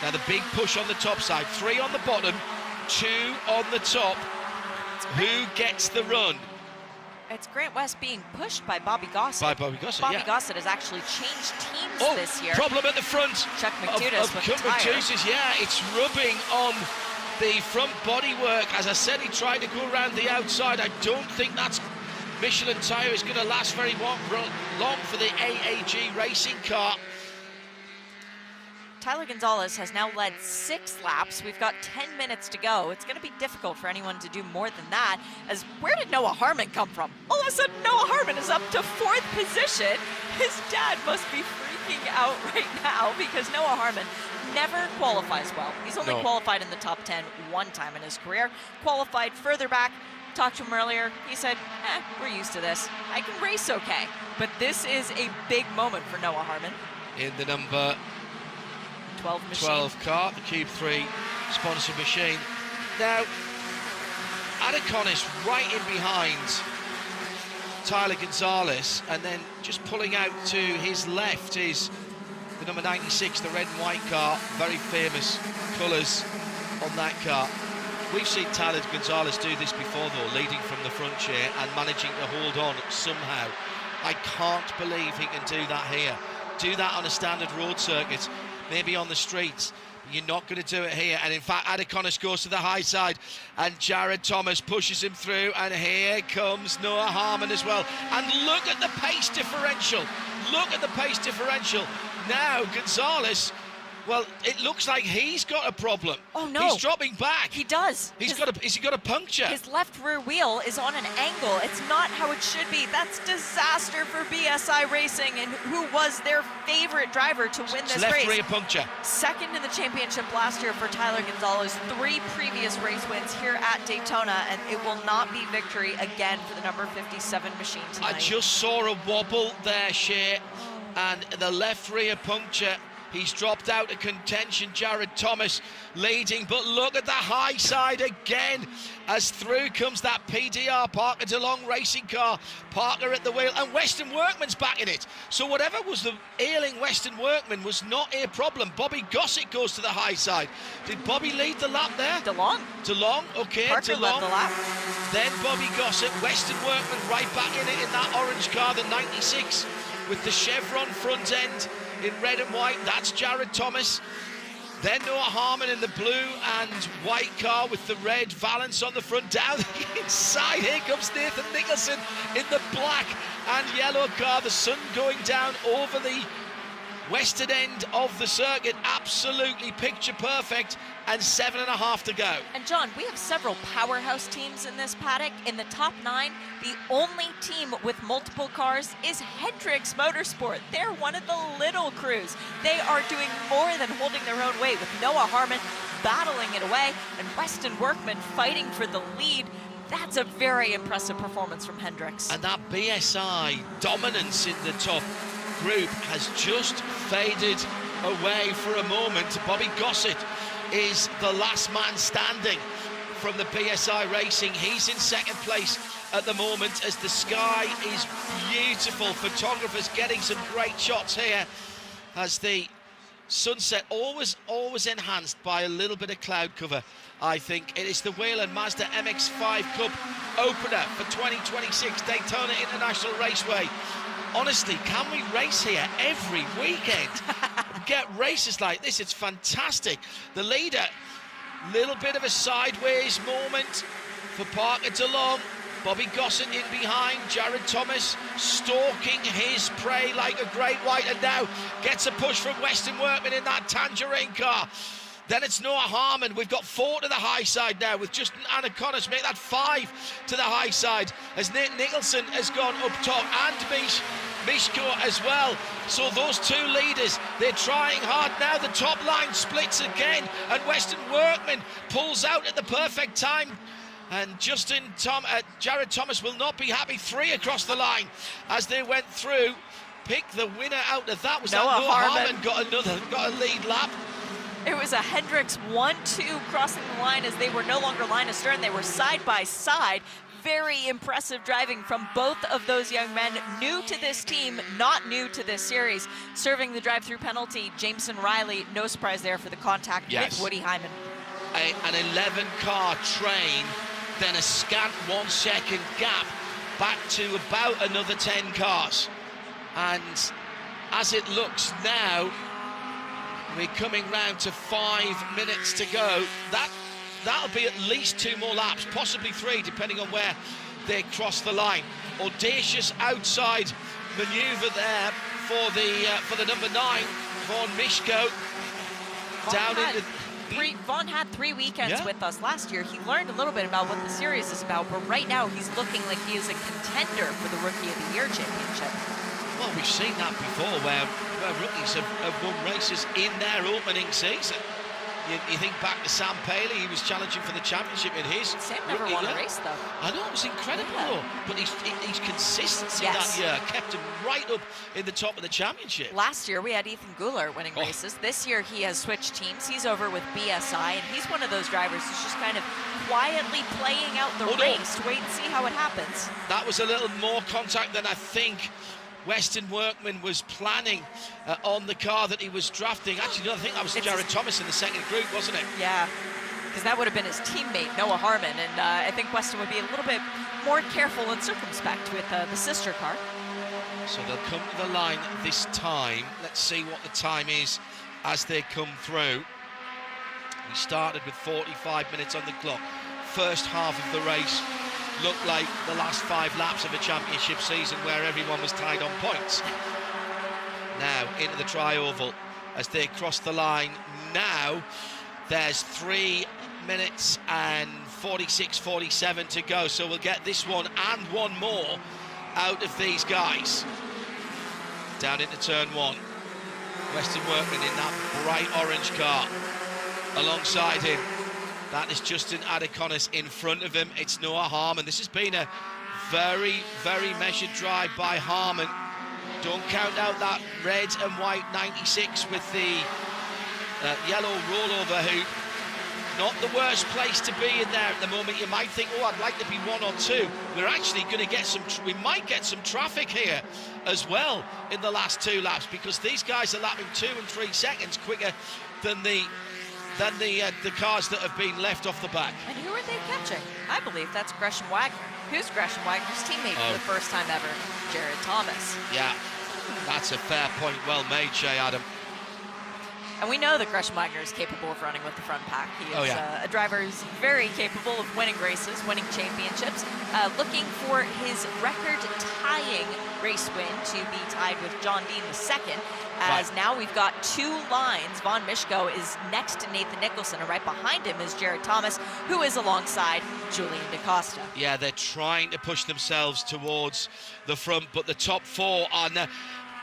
Now the big push on the top side, 3 on the bottom, 2 on the top. Who gets the run? It's Grant West being pushed by Bobby Gossett. Bobby Gossett, Bobby Gossett has actually changed teams this year. Problem at the front. Chuck McTutis with the tire. Yeah, it's rubbing on the front bodywork. As I said, he tried to go around the outside. I don't think that's Michelin tyre is going to last very long for the AAG racing car. Tyler Gonzalez has now led 6 laps. We've got 10 minutes to go. It's going to be difficult for anyone to do more than that, as where did Noah Harmon come from? All of a sudden, Noah Harmon is up to 4th position. His dad must be freaking out right now because Noah Harmon never qualifies well. He's only qualified in the top 10 one time in his career. Qualified further back. Talked to him earlier. He said, we're used to this. I can race okay. But this is a big moment for Noah Harmon. In the number 12 car, the Cube 3 sponsored machine. Now, Adacon is right in behind Tyler Gonzalez, and then just pulling out to his left is the number 96, the red and white car. Very famous colours on that car. We've seen Tyler Gonzalez do this before, though, leading from the front chair and managing to hold on somehow. I can't believe he can do that here. Do that on a standard road circuit, maybe on the streets. You're not going to do it here. And in fact, Adaconis goes to the high side, and Jared Thomas pushes him through, and here comes Noah Harmon as well. And look at the pace differential. Look at the pace differential. Now, Gonzalez, well, it looks like he's got a problem. Oh, no. He's dropping back. He does. Has he got a puncture? His left rear wheel is on an angle. It's not how it should be. That's disaster for BSI Racing, and who was their favorite driver to win this race. Left rear puncture. Second in the championship last year for Tyler Gonzalez. 3 previous race wins here at Daytona, and it will not be victory again for the number 57 machine tonight. I just saw a wobble there, Shea, and the left rear puncture. He's dropped out of contention. Jared Thomas leading, but look at the high side again as through comes that PDR Parker DeLong racing car. Parker at the wheel, and Weston Workman's back in it. So whatever was the ailing Weston Workman was not a problem. Bobby Gossett goes to the high side. Did Bobby lead the lap there? DeLong. DeLong, okay. Parker DeLong led the lap. Then Bobby Gossett, Weston Workman right back in it in that orange car, the 96, with the chevron front end in red and white. That's Jared Thomas. Then Noah Harmon in the blue and white car with the red valance on the front. Down the inside, here comes Nathan Nicholson in the black and yellow car. The sun going down over the western end of the circuit. Absolutely picture perfect, and 7.5 to go. And John, we have several powerhouse teams in this paddock. In the top 9, the only team with multiple cars is Hendricks Motorsport. They're one of the little crews. They are doing more than holding their own weight, with Noah Harmon battling it away and Weston Workman fighting for the lead. That's a very impressive performance from Hendricks. And that BSI dominance in the top group has just faded away for a moment. Bobby Gossett is the last man standing from the BSI Racing. He's in second place at the moment as the sky is beautiful. Photographers getting some great shots here as the sunset always enhanced by a little bit of cloud cover. I think it is the Whelen Mazda MX-5 Cup opener for 2026 Daytona International Raceway. Honestly, can we race here every weekend? Get races like this, it's fantastic. The leader, little bit of a sideways moment for Parker DeLong. Bobby Gossett in behind, Jared Thomas stalking his prey like a great white, and now gets a push from Weston Workman in that tangerine car. Then it's Noah Harmon. We've got 4 to the high side now, with Justin Anaconis make that 5 to the high side, as Nate Nicholson has gone up top, and Mishko as well. So those 2 leaders, they're trying hard now. The top line splits again, and Weston Workman pulls out at the perfect time. And Jared Thomas will not be happy. 3 across the line as they went through. Pick the winner out of that. Was Noah Harmon got a lead lap. It was a Hendricks 1-2 crossing the line as they were no longer line astern. They were side by side. very impressive driving from both of those young men, new to this team, not new to this series. Serving the drive-through penalty, Jameson Riley, no surprise there for the contact with Woody Hyman. An 11-car train, then a scant 1 second gap back to about another 10 cars. And as it looks now, we're coming round to 5 minutes to go. That'll be at least 2 more laps, possibly 3, depending on where they cross the line. Audacious outside manoeuvre there for the number 9, Vaughn Mischko. Vaughn had 3 weekends with us last year. He learned a little bit about what the series is about, but right now he's looking like he is a contender for the Rookie of the Year championship. Well, we've seen that before, where rookies have won races in their opening season. You think back to Sam Paley, he was challenging for the championship in his Sam never won a race, though. I know, it was incredible, though. But his consistency that year kept him right up in the top of the championship. Last year, we had Ethan Goulart winning races. This year, he has switched teams. He's over with BSI, and he's one of those drivers who's just kind of quietly playing out the race to wait and see how it happens. That was a little more contact than I think Weston Workman was planning on the car that he was drafting. Actually, no, I think that was Jared Thomas in the second group, wasn't it? Yeah, because that would have been his teammate, Noah Harmon, and I think Weston would be a little bit more careful and circumspect with the sister car. So they'll come to the line this time. Let's see what the time is as they come through. We started with 45 minutes on the clock. First half of the race looked like the last 5 laps of a championship season where everyone was tied on points. Now into the tri-oval as they cross the line. Now there's 3 minutes and 46-47 to go, so we'll get this one and one more out of these guys. Down into turn 1, Weston Workman in that bright orange car. Alongside him, that is Justin Adeconis. In front of him, it's Noah Harmon. This has been a very, very measured drive by Harmon. Don't count out that red and white 96 with the yellow rollover hoop. Not the worst place to be in there at the moment. You might think, oh, I'd like to be 1 or 2. We're actually going to get we might get some traffic here as well in the last 2 laps, because these guys are lapping 2 and 3 seconds quicker than the cars that have been left off the back. And who are they catching? I believe that's Gresham Wagner. Who's Gresham Wagner's teammate for the first time ever? Jared Thomas. Yeah, that's a fair point. Well made, Shea Adam. And we know that Gresham Wagner is capable of running with the front pack. He is a driver who's very capable of winning races, winning championships, looking for his record-tying race win to be tied with John Dean II. As now we've got 2 lines. Vaughn Mischko is next to Nathan Nicholson, and right behind him is Jared Thomas, who is alongside Julian DaCosta. Yeah, they're trying to push themselves towards the front, but the top 4 are now.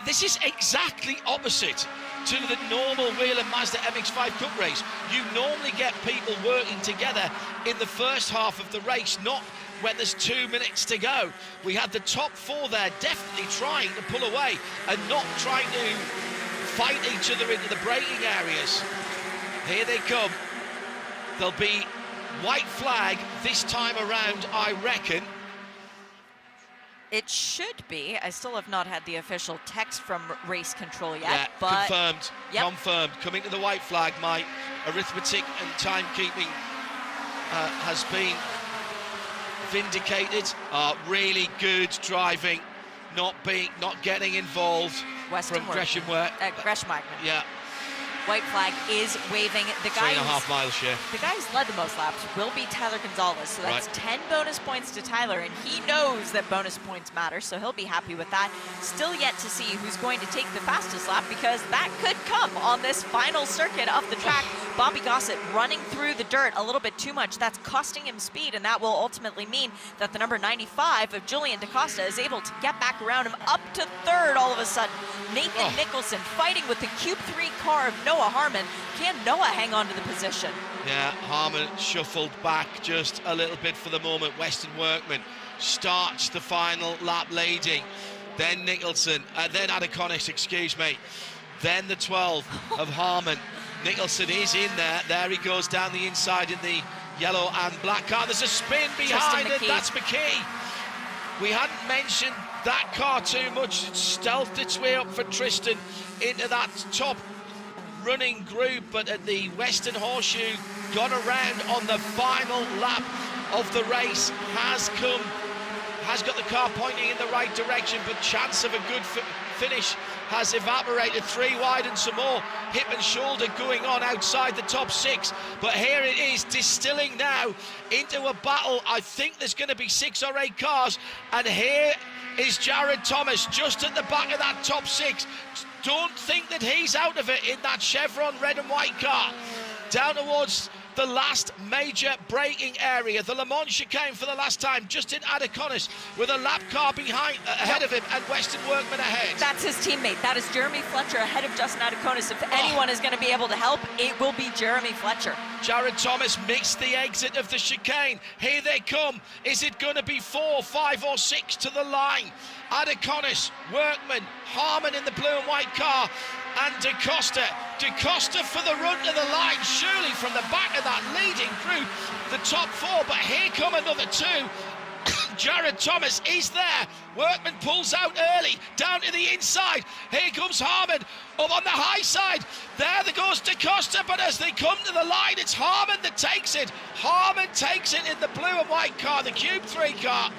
This is exactly opposite to the normal Whelen Mazda MX-5 Cup race. You normally get people working together in the first half of the race, not when there's 2 minutes to go. We had the top 4 there definitely trying to pull away and not trying to fight each other into the braking areas. Here they come. There'll be white flag this time around, I reckon. It should be. I still have not had the official text from race control yet. Yeah, but confirmed. Confirmed. Coming to the white flag, my arithmetic and timekeeping has been vindicated. Really good driving, not getting involved from Gresham Wagner. Yeah. White flag is waving. The guy 3.5 miles share. The guy who's led the most laps will be Tyler Gonzalez, so that's 10 bonus points to Tyler, and he knows that bonus points matter, so he'll be happy with that. Still yet to see who's going to take the fastest lap, because that could come on this final circuit of the track. Bobby Gossett running through the dirt a little bit too much. That's costing him speed, and that will ultimately mean that the number 95 of Julian DaCosta is able to get back around him up to 3rd all of a sudden. Nathan Nicholson fighting with the Cube 3 car of Noah Harmon. Can Noah hang on to the position? Yeah, Harmon shuffled back just a little bit for the moment. Weston Workman starts the final lap leading. Then Nicholson, then Adeconis, excuse me. Then the 12 of Harmon. Nicholson is in there. There he goes down the inside in the yellow and black car. There's a spin behind it. That's McKee. We hadn't mentioned that car too much. It stealthed its way up for Tristan into that top running group, but at the Western Horseshoe, got around on the final lap of the race, has got the car pointing in the right direction, but chance of a good finish has evaporated. 3 wide and some more hip and shoulder going on outside the top 6, but here it is distilling now into a battle. I think there's going to be 6 or 8 cars, and here is Jared Thomas just at the back of that top 6. Don't think that he's out of it in that Chevron red and white car. Down towards the last major braking area, the Le Mans chicane for the last time. Justin Adeconis with a lap car ahead of him, and Weston Workman ahead. That's his teammate. That is Jeremy Fletcher ahead of Justin Adeconis. If anyone is going to be able to help, it will be Jeremy Fletcher. Jared Thomas missed the exit of the chicane. Here they come. Is it going to be 4, 5 or 6 to the line? Adeconis, Workman, Harmon in the blue and white car, and Da Costa. Da Costa for the run to the line, surely from the back of that leading group, the top 4, but here come another 2. Jared Thomas is there. Workman pulls out early, down to the inside. Here comes Harmon up on the high side. There goes Da Costa, but as they come to the line, it's Harmon that takes it. Harmon takes it in the blue and white car, the Cube 3 car.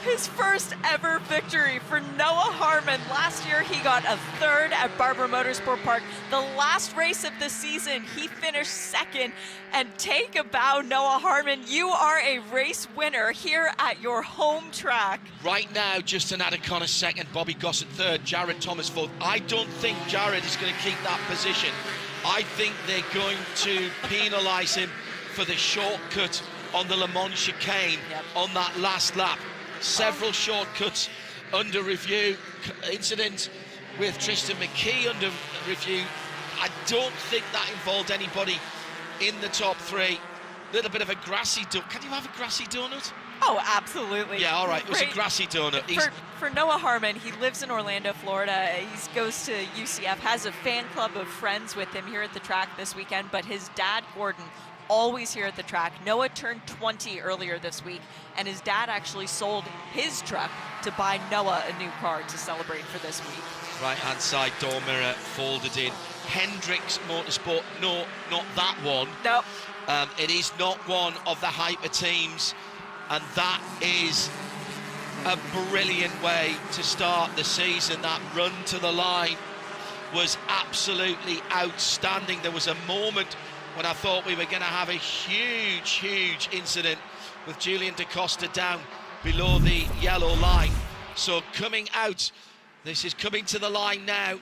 His first ever victory for Noah Harmon. Last year, he got a 3rd at Barbara Motorsport Park. The last race of the season, he finished 2nd. And take a bow, Noah Harmon. You are a race winner here at your home track. Right now, Justin Adeconis 2nd, Bobby Gossett 3rd, Jared Thomas 4th. I don't think Jared is going to keep that position. I think they're going to penalise him for the shortcut on the Le Mans chicane on that last lap. Several shortcuts under review. Incident with Tristan McKee under review. I don't think that involved anybody in the top 3. Little bit of a grassy donut. Can you have a grassy donut? Oh, absolutely. Yeah, all right. It was a grassy donut. For Noah Harmon, he lives in Orlando, Florida. He goes to UCF, has a fan club of friends with him here at the track this weekend, but his dad, Gordon, always here at the track. Noah turned 20 earlier this week, and his dad actually sold his truck to buy Noah a new car to celebrate for this week. Right-hand side door mirror folded in. Hendricks Motorsport, no, not that one. Nope. It is not one of the hyper teams, and that is a brilliant way to start the season. That run to the line was absolutely outstanding. There was a moment when I thought we were going to have a huge incident with Julian Da Costa down below the yellow line. So coming out, this is coming to the line now,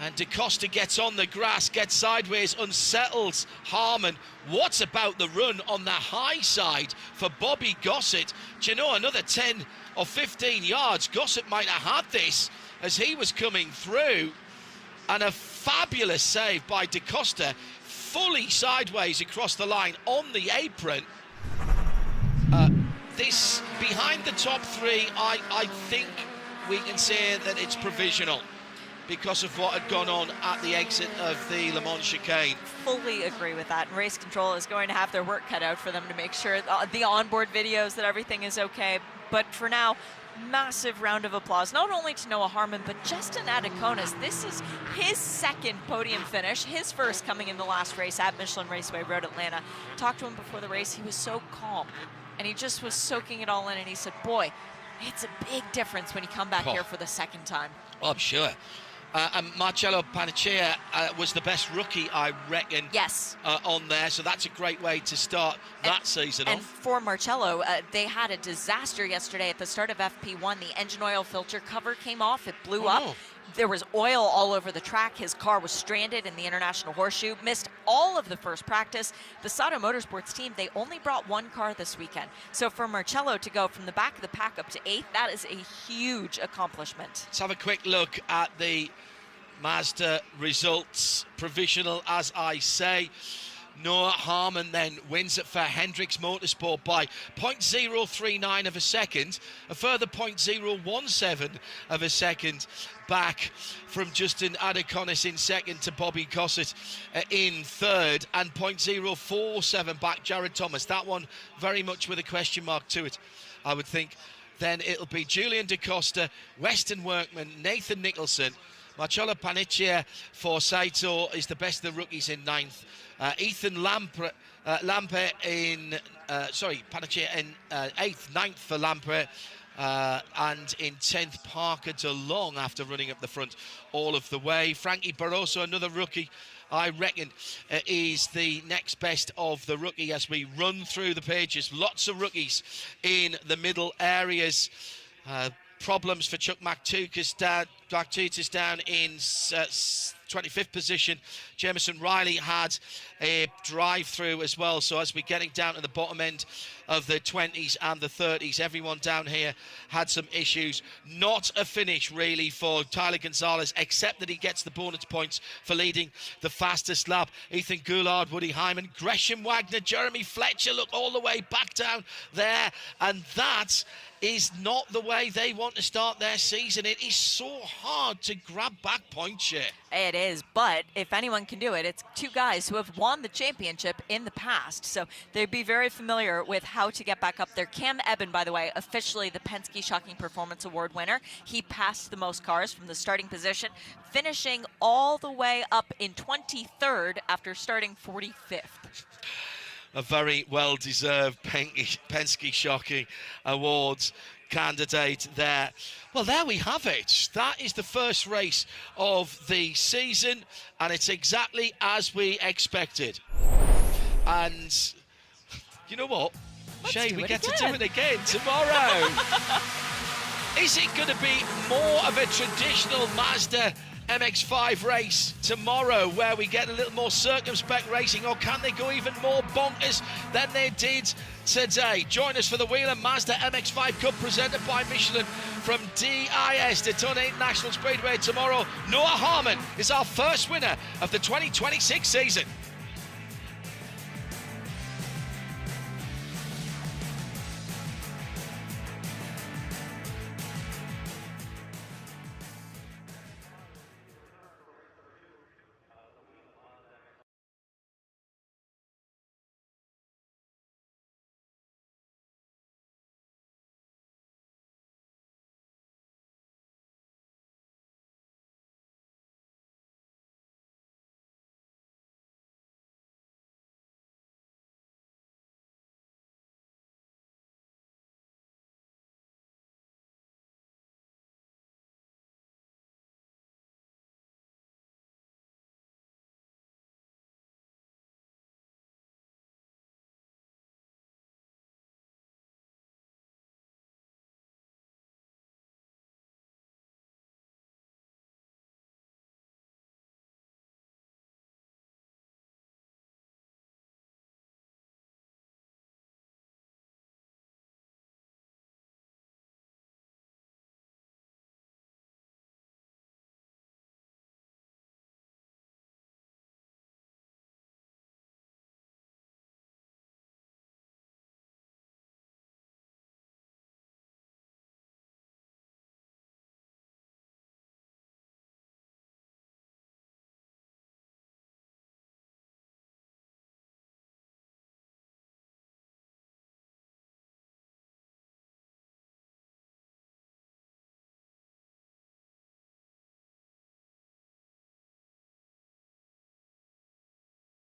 and Da Costa gets on the grass, gets sideways, unsettles Harmon. What about the run on the high side for Bobby Gossett? Do you know, another 10 or 15 yards, Gossett might have had this as he was coming through, and a fabulous save by Da Costa, fully sideways across the line on the apron. This behind the top 3, I think we can say that it's provisional because of what had gone on at the exit of the Le Mans chicane. Fully agree with that. And race control is going to have their work cut out for them to make sure the onboard videos that everything is okay. But for now, massive round of applause, not only to Noah Harmon, but Justin Adeconis. This is his 2nd podium finish, his first coming in the last race at Michelin Raceway Road Atlanta. Talked to him before the race, he was so calm, and he just was soaking it all in, and he said, boy, it's a big difference when you come back here for the 2nd time. Oh, I'm sure. And Marcello Panacea was the best rookie, I reckon, on there. So that's a great way to start that season off. And for Marcello, they had a disaster yesterday at the start of FP1. The engine oil filter cover came off. It blew up. There was oil all over the track. His car was stranded in the International Horseshoe, missed all of the first practice. The Sato Motorsports team, they only brought 1 car this weekend. So for Marcello to go from the back of the pack up to 8th, that is a huge accomplishment. Let's have a quick look at the Mazda results, provisional as I say. Noah Harmon then wins it for Hendricks Motorsport by 0.039 of a second, a further 0.017 of a second back from Justin Adeconis in second to Bobby Gossett in third, and 0.047 back Jared Thomas. That one very much with a question mark to it, I would think. Then it'll be Julian DaCosta, Weston Workman, Nathan Nicholson, Marcello Panettiere for Saito is the best of the rookies in ninth. Ethan Lampe in, Panettiere in eighth, ninth for Lampe, and in 10th Parker DeLong after running up the front all of the way. Frankie Barroso, another rookie, I reckon, is the next best of the rookie as we run through the pages. Lots of rookies in the middle areas. Problems for Chuck McTutis down in 25th position. Jameson Riley had a drive-through as well, so as we're getting down to the bottom end of the 20s and the 30s, everyone down here had some issues. Not a finish really for Tyler Gonzalez, except that he gets the bonus points for leading the fastest lap. Ethan Goulard, Woody Hyman, Gresham Wagner, Jeremy Fletcher, look all the way back down there, and that is not the way they want to start their season. It is so hard to grab back points here. It is, but if anyone can do it, it's two guys who have won the championship in the past, so they'd be very familiar with how to get back up there. Cam Eben, by the way, officially the Penske Shocking Performance Award winner. He passed the most cars from the starting position, finishing all the way up in 23rd after starting 45th. A very well-deserved Penske Shocking Awards candidate there. Well, there we have it. That is the first race of the season, and it's exactly as we expected. And you know what? Shay, we get to do it again tomorrow. Is it going to be more of a traditional Mazda MX-5 race tomorrow where we get a little more circumspect racing, or can they go even more bonkers than they did today? Join us for the Whelen Mazda MX-5 Cup presented by Michelin from DIS, Daytona International Speedway tomorrow. Noah Harmon is our first winner of the 2026 season.